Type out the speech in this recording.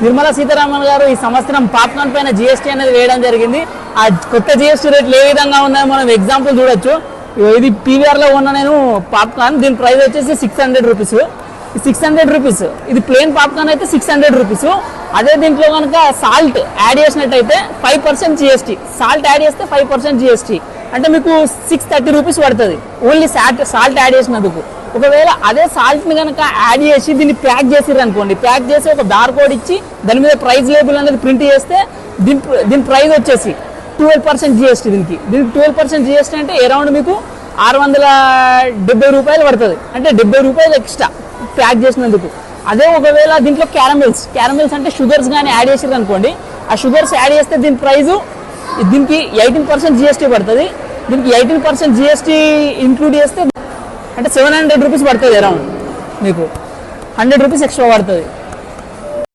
నిర్మలా సీతారామన్ గారు ఈ సంవత్సరం పాప్కార్న్ పైన జిఎస్టీ అనేది వేయడం జరిగింది. ఆ కొత్త జిఎస్టీ రేట్లు ఏ విధంగా ఉన్నాయో మనం ఎగ్జాంపుల్ చూడొచ్చు. ఇది పీవీఆర్లో ఉన్న నేను పాప్కార్న్, దీని ప్రైస్ వచ్చేసి 600 రూపీస్. 600 రూపీస్. ఇది ప్లెయిన్ పాప్కార్న్ అయితే 600 రూపీస్. అదే దీంట్లో కనుక సాల్ట్ యాడ్ చేసినట్టయితే 5% జిఎస్టీ. సాల్ట్ యాడ్ చేస్తే 5% జిఎస్టీ అంటే మీకు 630 రూపీస్ పడుతుంది ఓన్లీ సాల్ట్ యాడ్ చేసినందుకు. ఒకవేళ అదే సాల్ట్ని కనుక యాడ్ చేసి దీన్ని ప్యాక్ చేసిర్రు అనుకోండి, ప్యాక్ చేసి ఒక బార్ కోడ్ ఇచ్చి దాని మీద ప్రైస్ లేబుల్ అనేది ప్రింట్ చేస్తే దీని ప్రైస్ వచ్చేసి 12% జిఎస్టీ. దీనికి 12% జిఎస్టీ అంటే అరౌండ్ మీకు 670 రూపాయలు పడుతుంది. అంటే 70 రూపాయలు ఎక్స్ట్రా ప్యాక్ చేసినందుకు. అదే ఒకవేళ దీంట్లో క్యారమెల్స్ అంటే షుగర్స్ కానీ యాడ్ చేసారు అనుకోండి, ఆ షుగర్స్ యాడ్ చేస్తే దీని ప్రైజు దీనికి 18% జిఎస్టీ పడుతుంది. దీనికి 18% జిఎస్టీ ఇంక్లూడ్ చేస్తే అంటే 700 రూపీస్ పడుతుంది అరౌండ్. మీకు 100 రూపీస్ ఎక్స్ట్రా పడుతుంది.